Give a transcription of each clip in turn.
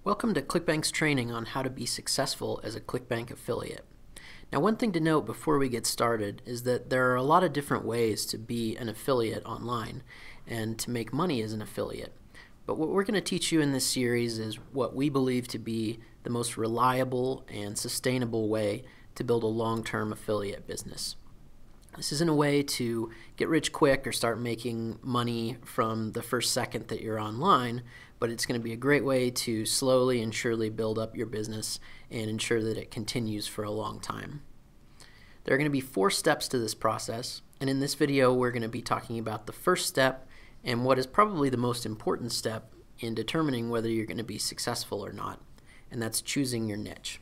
Welcome to ClickBank's training on how to be successful as a ClickBank affiliate. Now, one thing to note before we get started is that there are a lot of different ways to be an affiliate online and to make money as an affiliate. But what we're going to teach you in this series is what we believe to be the most reliable and sustainable way to build a long-term affiliate business. This isn't a way to get rich quick or start making money from the first second that you're online, but it's going to be a great way to slowly and surely build up your business and ensure that it continues for a long time. There are going to be 4 steps to this process, and in this video we're going to be talking about the first step and what is probably the most important step in determining whether you're going to be successful or not, and that's choosing your niche.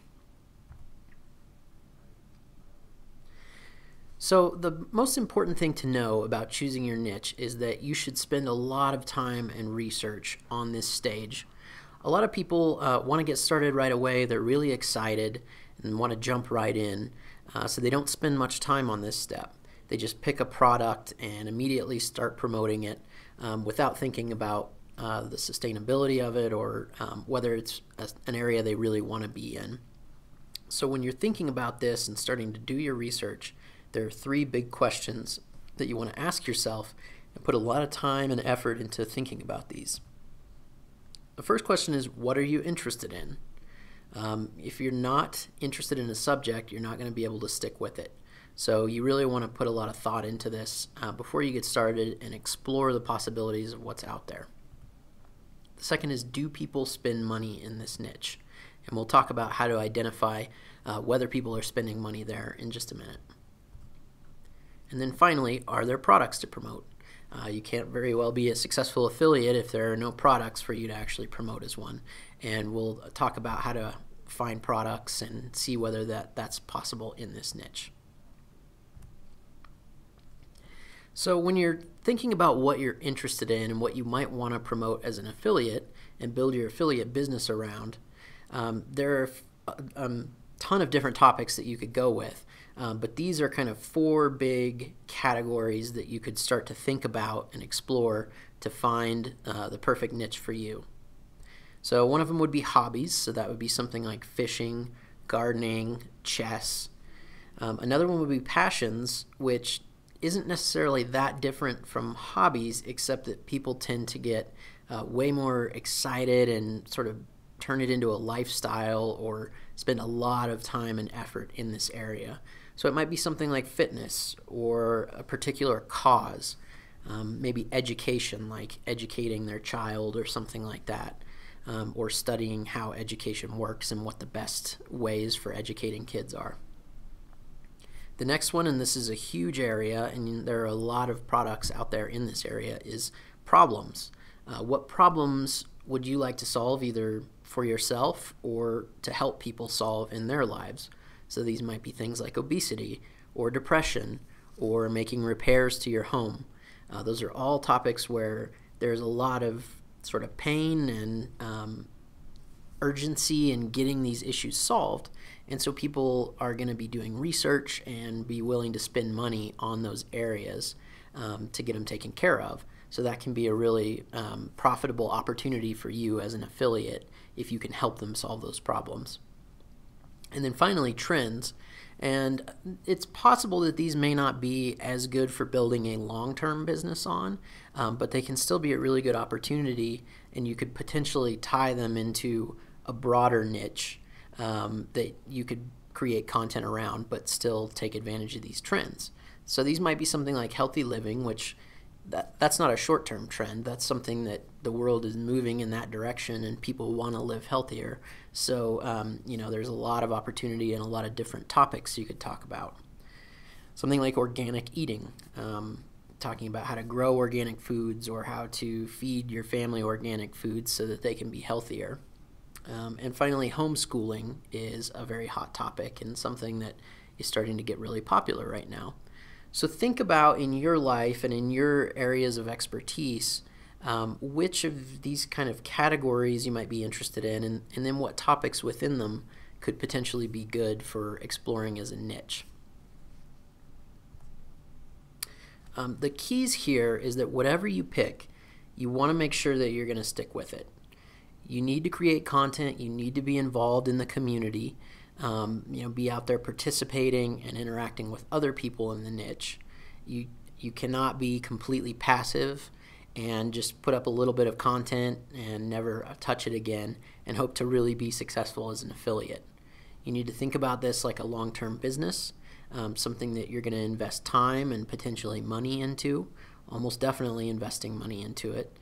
So the most important thing to know about choosing your niche is that you should spend a lot of time and research on this stage. A lot of people want to get started right away. They're really excited and want to jump right in, so they don't spend much time on this step. They just pick a product and immediately start promoting it without thinking about the sustainability of it or whether it's an area they really want to be in. So when you're thinking about this and starting to do your research, there are 3 big questions that you want to ask yourself and put a lot of time and effort into thinking about these. The first question is, what are you interested in? If you're not interested in a subject, you're not going to be able to stick with it. So you really want to put a lot of thought into this before you get started and explore the possibilities of what's out there. The second is, do people spend money in this niche? And we'll talk about how to identify whether people are spending money there in just a minute. And then finally, are there products to promote? You can't very well be a successful affiliate if there are no products for you to actually promote as one. And we'll talk about how to find products and see whether that's possible in this niche. So when you're thinking about what you're interested in and what you might want to promote as an affiliate and build your affiliate business around, there are a ton of different topics that you could go with. But these are kind of 4 big categories that you could start to think about and explore to find the perfect niche for you. So one of them would be hobbies, so that would be something like fishing, gardening, chess. Another one would be passions, which isn't necessarily that different from hobbies, except that people tend to get way more excited and sort of turn it into a lifestyle or spend a lot of time and effort in this area. So it might be something like fitness or a particular cause, maybe education, like educating their child or something like that, or studying how education works and what the best ways for educating kids are. The next one, and this is a huge area, and there are a lot of products out there in this area, is problems. What problems would you like to solve either for yourself or to help people solve in their lives? So these might be things like obesity or depression or making repairs to your home. Those are all topics where there's a lot of sort of pain and urgency in getting these issues solved. And so people are going to be doing research and be willing to spend money on those areas to get them taken care of. So that can be a really profitable opportunity for you as an affiliate if you can help them solve those problems. And then finally, trends. And it's possible that these may not be as good for building a long-term business on, but they can still be a really good opportunity, and you could potentially tie them into a broader niche that you could create content around but still take advantage of these trends. So these might be something like healthy living, which that's not a short-term trend. That's something that the world is moving in that direction and people want to live healthier. So, there's a lot of opportunity and a lot of different topics you could talk about. Something like organic eating, talking about how to grow organic foods or how to feed your family organic foods so that they can be healthier. And finally, homeschooling is a very hot topic and something that is starting to get really popular right now. So think about in your life and in your areas of expertise, which of these kind of categories you might be interested in, and then what topics within them could potentially be good for exploring as a niche. The keys here is that whatever you pick, you want to make sure that you're going to stick with it. You need to create content. You need to be involved in the community. Be out there participating and interacting with other people in the niche. You cannot be completely passive and just put up a little bit of content and never touch it again and hope to really be successful as an affiliate. You need to think about this like a long-term business, something that you're going to invest time and potentially money into, almost definitely investing money into it.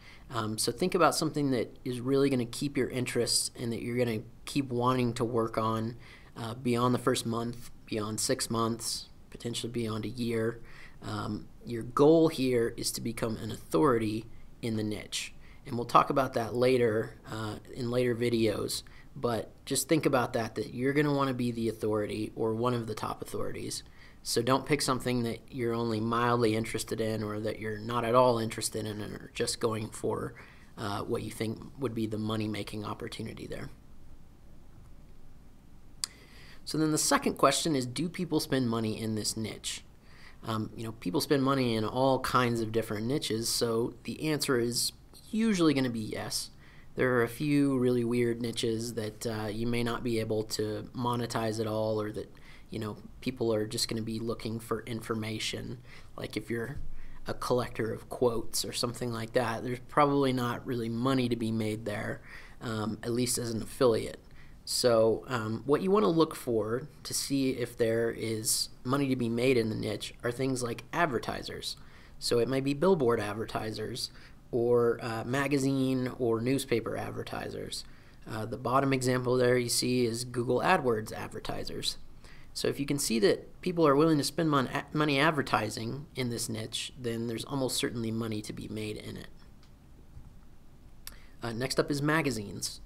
So think about something that is really going to keep your interests and that you're going to keep wanting to work on beyond the first month, beyond 6 months, potentially beyond a year. Your goal here is to become an authority in the niche. And we'll talk about that later in later videos. But just think about that you're going to want to be the authority or one of the top authorities. So don't pick something that you're only mildly interested in or that you're not at all interested in and are just going for what you think would be the money-making opportunity there. So then the second question is, do people spend money in this niche? People spend money in all kinds of different niches, so the answer is usually going to be yes. There are a few really weird niches that you may not be able to monetize at all, or that people are just going to be looking for information. Like if you're a collector of quotes or something like that, there's probably not really money to be made there, at least as an affiliate. So what you want to look for to see if there is money to be made in the niche are things like advertisers. So it might be billboard advertisers or magazine or newspaper advertisers. The bottom example there you see is Google AdWords advertisers. So if you can see that people are willing to spend money advertising in this niche, then there's almost certainly money to be made in it. Next up is magazines.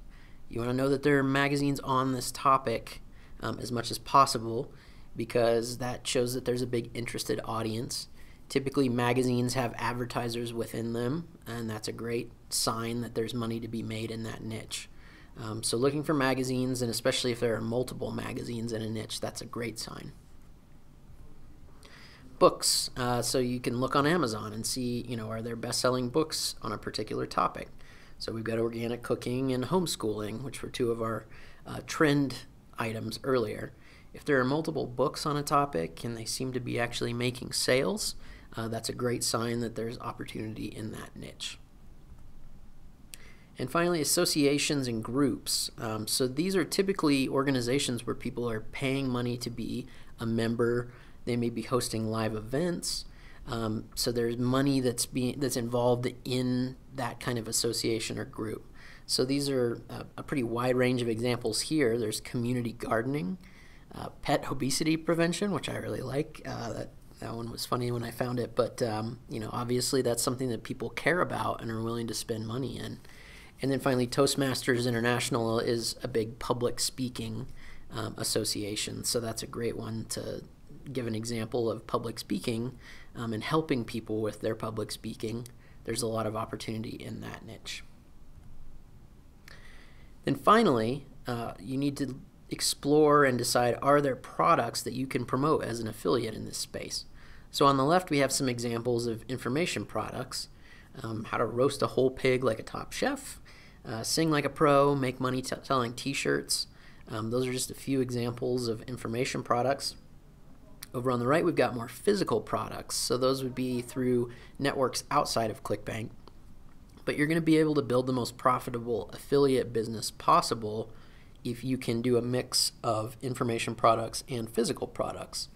You want to know that there are magazines on this topic as much as possible, because that shows that there's a big interested audience. Typically magazines have advertisers within them, and that's a great sign that there's money to be made in that niche. So looking for magazines, and especially if there are multiple magazines in a niche, that's a great sign. Books. So you can look on Amazon and see, are there best-selling books on a particular topic. So we've got organic cooking and homeschooling, which were two of our trend items earlier. If there are multiple books on a topic and they seem to be actually making sales, that's a great sign that there's opportunity in that niche. And finally, associations and groups. So these are typically organizations where people are paying money to be a member. They may be hosting live events. So there's money that's involved in that kind of association or group. So these are a pretty wide range of examples here. There's community gardening, pet obesity prevention, which I really like. That one was funny when I found it, but obviously that's something that people care about and are willing to spend money in. And then finally, Toastmasters International is a big public speaking association, so that's a great one to give an example of public speaking and helping people with their public speaking. There's a lot of opportunity in that niche. Then finally, you need to explore and decide, are there products that you can promote as an affiliate in this space? So on the left we have some examples of information products. How to roast a whole pig like a top chef, sing like a pro, make money selling t-shirts. Those are just a few examples of information products. Over on the right we've got more physical products, so those would be through networks outside of ClickBank. But you're going to be able to build the most profitable affiliate business possible if you can do a mix of information products and physical products.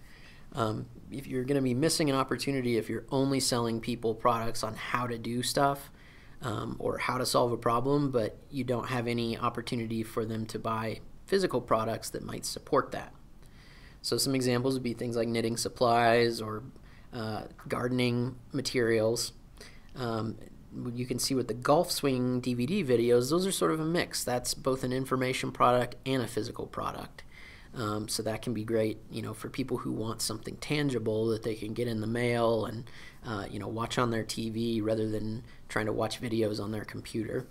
If you're going to be missing an opportunity if you're only selling people products on how to do stuff or how to solve a problem, but you don't have any opportunity for them to buy physical products that might support that. So some examples would be things like knitting supplies or gardening materials. You can see with the golf swing DVD videos, those are sort of a mix. That's both an information product and a physical product. So that can be great, for people who want something tangible that they can get in the mail and, watch on their TV rather than trying to watch videos on their computer.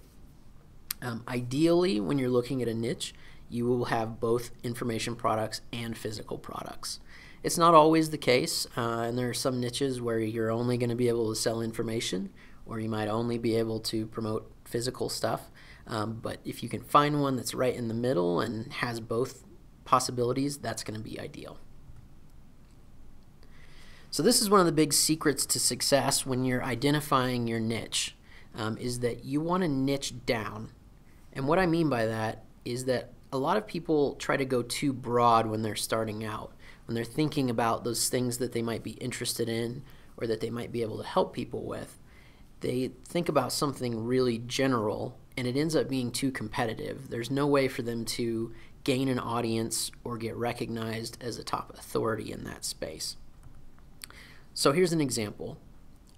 Ideally, when you're looking at a niche, you will have both information products and physical products. It's not always the case, and there are some niches where you're only going to be able to sell information, or you might only be able to promote physical stuff. But if you can find one that's right in the middle and has both possibilities, that's going to be ideal. So this is one of the big secrets to success when you're identifying your niche, is that you want to niche down. And what I mean by that is that a lot of people try to go too broad when they're starting out, when they're thinking about those things that they might be interested in or that they might be able to help people with. They think about something really general, and it ends up being too competitive. There's no way for them to gain an audience or get recognized as a top authority in that space. So here's an example.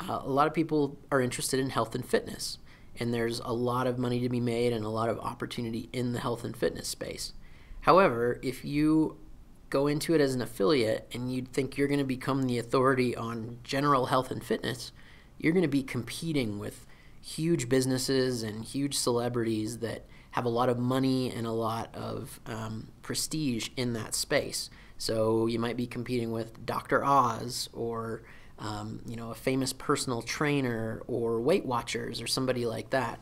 A lot of people are interested in health and fitness, and there's a lot of money to be made and a lot of opportunity in the health and fitness space. However, if you go into it as an affiliate and you think you're going to become the authority on general health and fitness, you're going to be competing with huge businesses and huge celebrities that have a lot of money and a lot of prestige in that space. So you might be competing with Dr. Oz or a famous personal trainer or Weight Watchers or somebody like that.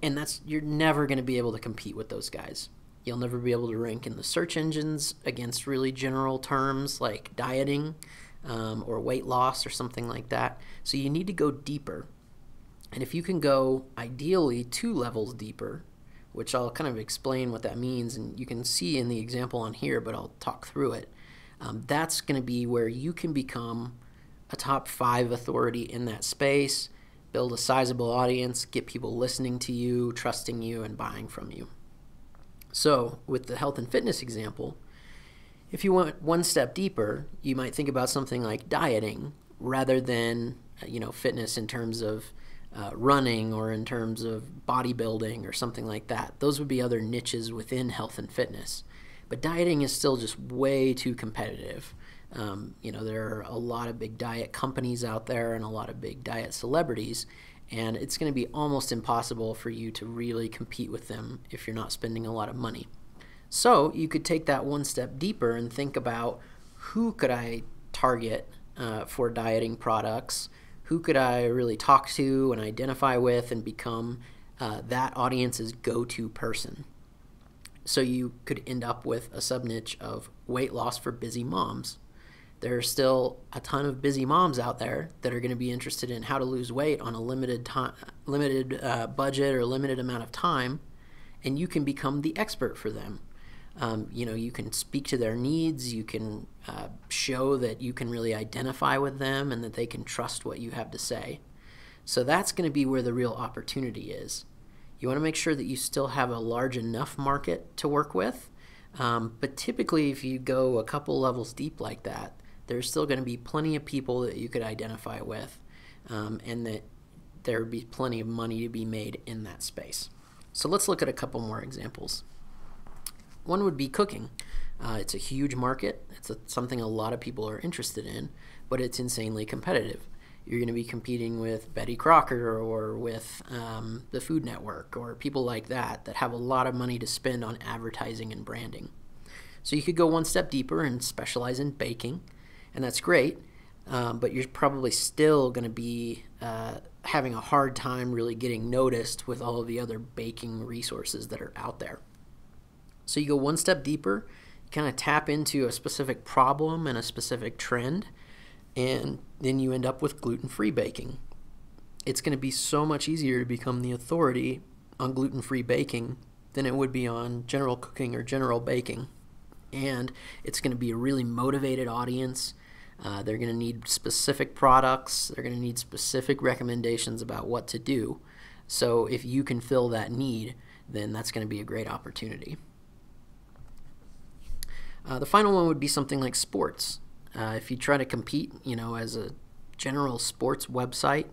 And you're never going to be able to compete with those guys. You'll never be able to rank in the search engines against really general terms like dieting or weight loss or something like that. So you need to go deeper. And if you can go ideally 2 levels deeper, which I'll kind of explain what that means, and you can see in the example on here, but I'll talk through it. That's going to be where you can become a top 5 authority in that space, build a sizable audience, get people listening to you, trusting you, and buying from you. So with the health and fitness example, if you went one step deeper, you might think about something like dieting rather than fitness in terms of running or in terms of bodybuilding or something like that. Those would be other niches within health and fitness. But dieting is still just way too competitive. There are a lot of big diet companies out there and a lot of big diet celebrities, and it's going to be almost impossible for you to really compete with them if you're not spending a lot of money. So you could take that one step deeper and think about, who could I target for dieting products? Who could I really talk to and identify with and become that audience's go-to person? So you could end up with a sub-niche of weight loss for busy moms. There are still a ton of busy moms out there that are going to be interested in how to lose weight on a limited budget or limited amount of time, and you can become the expert for them. You can speak to their needs, you can show that you can really identify with them and that they can trust what you have to say. So that's going to be where the real opportunity is. You want to make sure that you still have a large enough market to work with, but typically if you go a couple levels deep like that, there's still going to be plenty of people that you could identify with, and that there would be plenty of money to be made in that space. So let's look at a couple more examples. One would be cooking. It's a huge market. It's something a lot of people are interested in, but it's insanely competitive. You're going to be competing with Betty Crocker or with the Food Network or people like that have a lot of money to spend on advertising and branding. So you could go one step deeper and specialize in baking, and that's great, but you're probably still going to be having a hard time really getting noticed with all of the other baking resources that are out there. So you go one step deeper, you kind of tap into a specific problem and a specific trend, and then you end up with gluten-free baking. It's going to be so much easier to become the authority on gluten-free baking than it would be on general cooking or general baking. And it's going to be a really motivated audience. They're going to need specific products. They're going to need specific recommendations about what to do. So if you can fill that need, then that's going to be a great opportunity. The final one would be something like sports. If you try to compete, as a general sports website,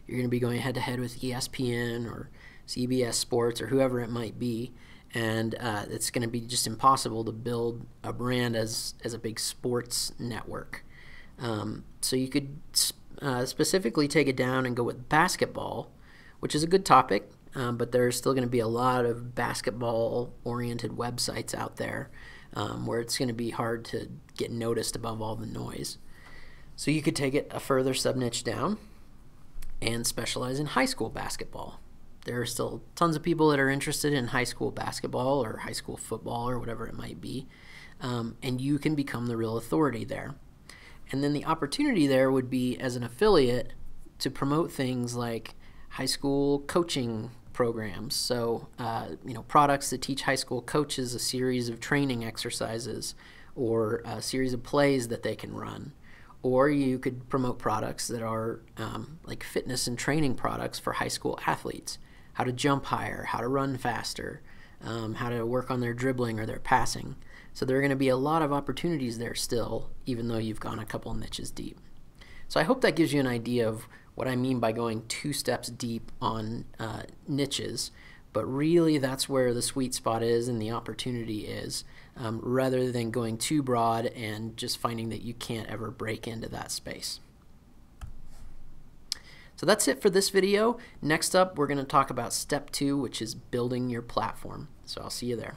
you're going to be going head-to-head with ESPN or CBS Sports or whoever it might be, and it's going to be just impossible to build a brand as a big sports network. So you could specifically take it down and go with basketball, which is a good topic, but there's still going to be a lot of basketball-oriented websites out there where it's going to be hard to get noticed above all the noise. So you could take it a further sub-niche down and specialize in high school basketball. There are still tons of people that are interested in high school basketball or high school football or whatever it might be, and you can become the real authority there. And then the opportunity there would be, as an affiliate, to promote things like high school coaching programs. So, products that teach high school coaches a series of training exercises or a series of plays that they can run. Or you could promote products that are like fitness and training products for high school athletes. How to jump higher, how to run faster, how to work on their dribbling or their passing. So there are going to be a lot of opportunities there still, even though you've gone a couple niches deep. So I hope that gives you an idea of what I mean by going 2 steps deep on niches. But really, that's where the sweet spot is and the opportunity is, rather than going too broad and just finding that you can't ever break into that space. So that's it for this video. Next up, we're going to talk about step 2, which is building your platform. So I'll see you there.